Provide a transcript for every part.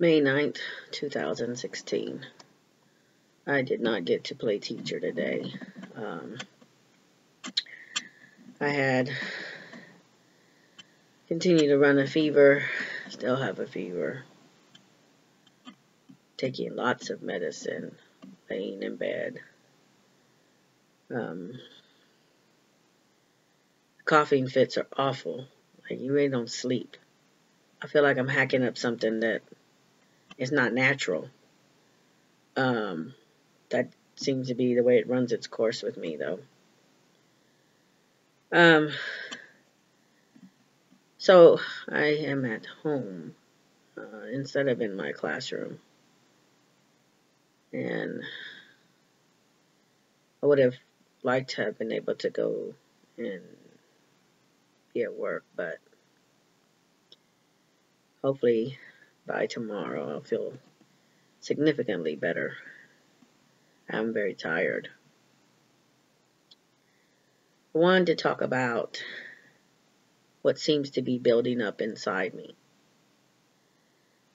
May 9th, 2016. I did not get to play teacher today. I had continued to run a fever, still have a fever, taking lots of medicine, laying in bed. Coughing fits are awful. Like, you really don't sleep. I feel like I'm hacking up something that is not natural. That seems to be the way it runs its course with me, though. So I am at home instead of in my classroom. And I would have liked to have been able to go and be at work, but hopefully by tomorrow I'll feel significantly better. I'm very tired. I wanted to talk about what seems to be building up inside me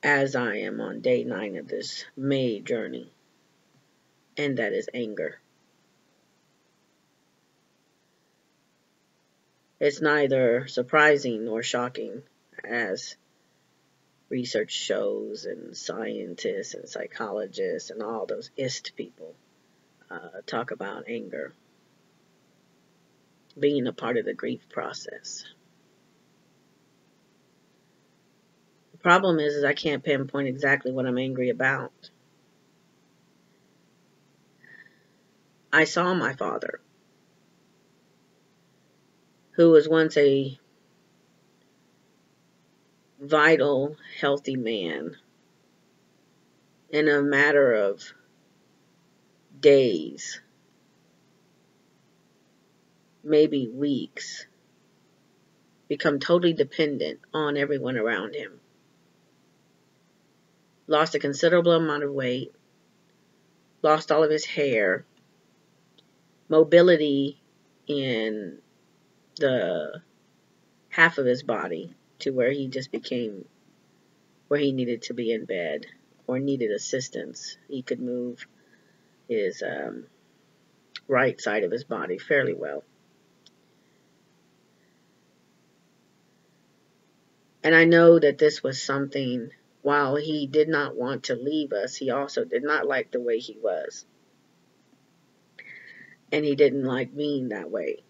as I am on day 9 of this May journey, and that is anger. It's neither surprising nor shocking, as research shows and scientists and psychologists and all those IST people talk about anger being a part of the grief process. The problem is I can't pinpoint exactly what I'm angry about. I saw my father, who was once a vital, healthy man, in a matter of days, maybe weeks, become totally dependent on everyone around him. Lost a considerable amount of weight, lost all of his hair, mobility in the half of his body to where he just became where he needed to be in bed or needed assistance. He could move his right side of his body fairly well. And I know that this was something, while he did not want to leave us, he also did not like the way he was. And he didn't like being that way.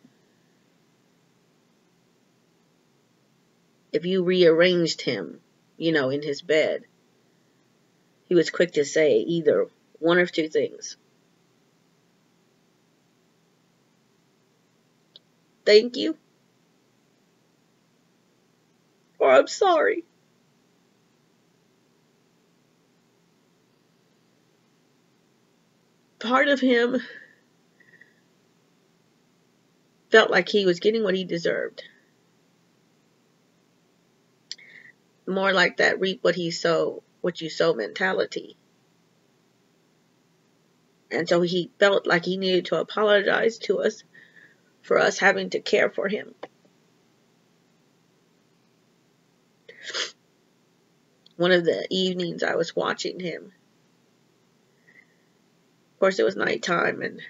If you rearranged him, in his bed, he was quick to say either one of two things. Thank you. Or I'm sorry. Part of him felt like he was getting what he deserved. More like that reap what you sow mentality. And so he felt like he needed to apologize to us for us having to care for him. One of the evenings I was watching him, of course it was nighttime, and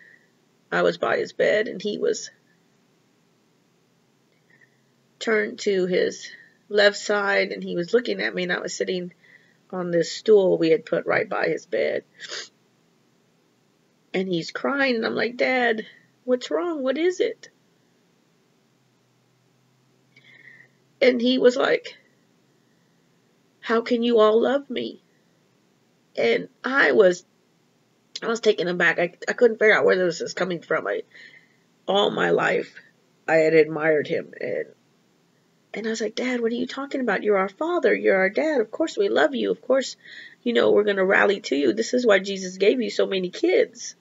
I was by his bed, and he was turned to his left side, and he was looking at me, and I was sitting on this stool we had put right by his bed. And he's crying, and I'm like, Dad, what's wrong? What is it? And he was like, how can you all love me? And I was taken aback. I couldn't figure out where this was coming from. All my life, I had admired him. And I was like, Dad, what are you talking about? You're our father. You're our dad. Of course we love you. Of course, we're going to rally to you. This is why Jesus gave you so many kids.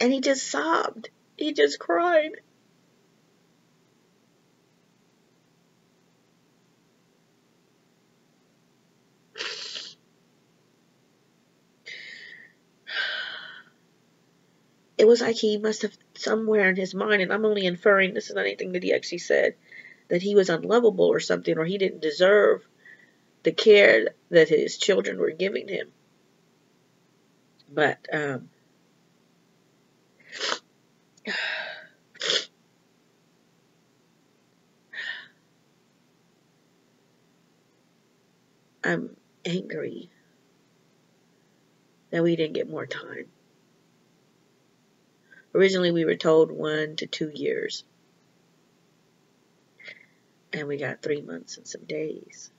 And he just sobbed. He just cried. It was like he must have somewhere in his mind, and I'm only inferring, this is not anything that he actually said, that he was unlovable or something, or he didn't deserve the care that his children were giving him. But I'm angry that we didn't get more time. Originally, we were told 1 to 2 years. And we got 3 months and some days.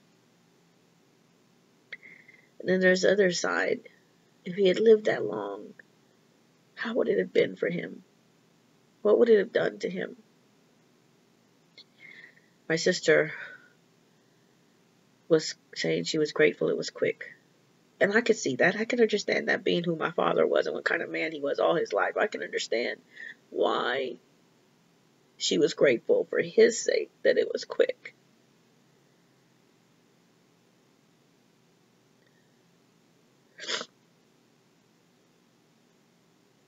And then there's the other side. If he had lived that long, how would it have been for him? What would it have done to him? My sister was saying she was grateful it was quick. And I could see that. I can understand that, being who my father was and what kind of man he was all his life. I can understand why she was grateful for his sake that it was quick.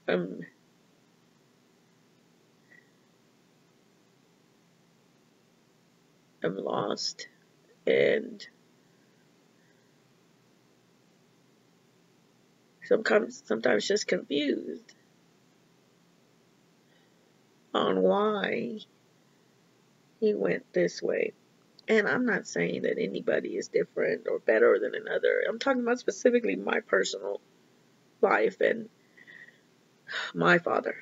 I'm lost and sometimes just confused on why he went this way. And I'm not saying that anybody is different or better than another. I'm talking about specifically my personal life and my father.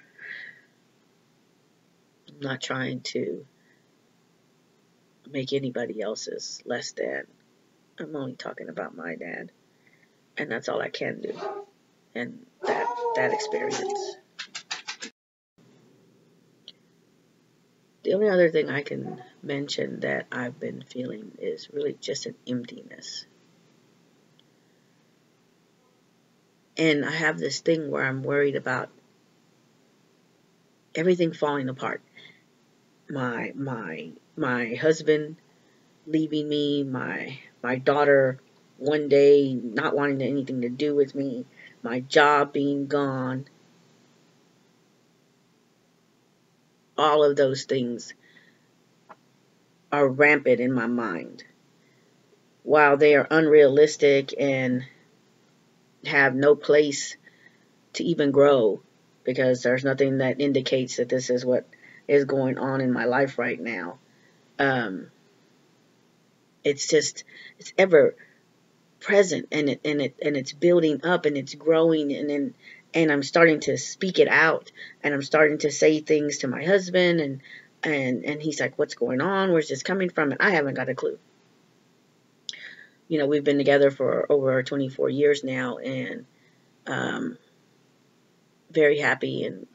I'm not trying to make anybody else's less than. I'm only talking about my dad. And that's all I can do. And that experience. The only other thing I can mention that I've been feeling is really just an emptiness. And I have this thing where I'm worried about everything falling apart. My husband leaving me, my daughter one day not wanting anything to do with me, my job being gone. All of those things are rampant in my mind. While they are unrealistic and have no place to even grow, because there's nothing that indicates that this is what is going on in my life right now. It's ever present, and it's building up, and it's growing, and I'm starting to speak it out, and I'm starting to say things to my husband, and he's like, what's going on? Where's this coming from? And I haven't got a clue. We've been together for over 24 years now, and very happy, and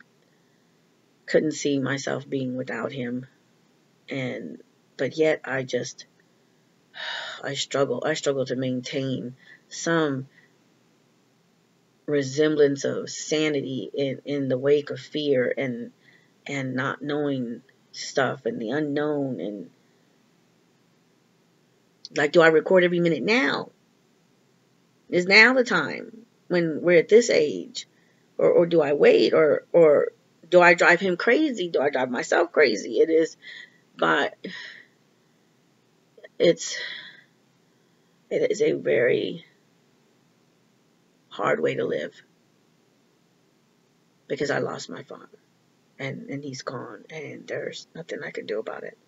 couldn't see myself being without him. But yet I struggle to maintain some resemblance of sanity in the wake of fear and not knowing stuff and the unknown. And like, do I record every minute now? Is now the time when we're at this age? Or do I wait? Or do I drive him crazy? Do I drive myself crazy? It is, but it is a very hard way to live, because I lost my father, and he's gone, and there's nothing I can do about it.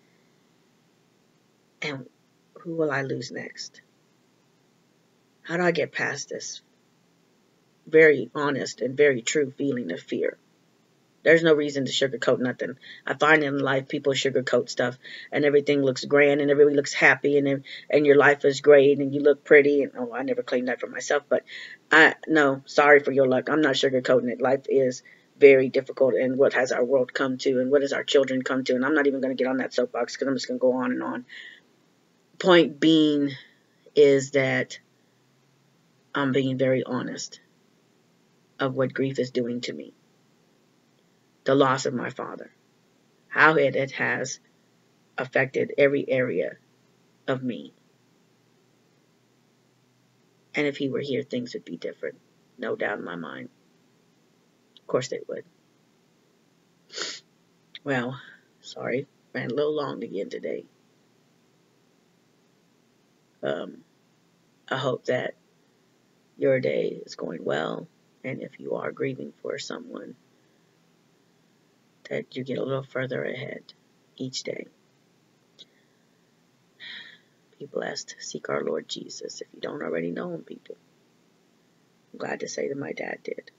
And who will I lose next? How do I get past this very honest and very true feeling of fear? There's no reason to sugarcoat nothing. I find in life people sugarcoat stuff, and everything looks grand, and everybody looks happy, and your life is great, and you look pretty. And I never claimed that for myself, but no, sorry for your luck. I'm not sugarcoating it. Life is very difficult, and what has our world come to, and what has our children come to? And I'm not even going to get on that soapbox, because I'm just going to go on and on. Point being is that I'm being very honest of what grief is doing to me. The loss of my father, how it has affected every area of me. And if he were here, things would be different. No doubt in my mind. Of course they would. Well, sorry, ran a little long again today. I hope that your day is going well. And if you are grieving for someone, that you get a little further ahead each day. Be blessed. Seek our Lord Jesus if you don't already know him, people. I'm glad to say that my dad did.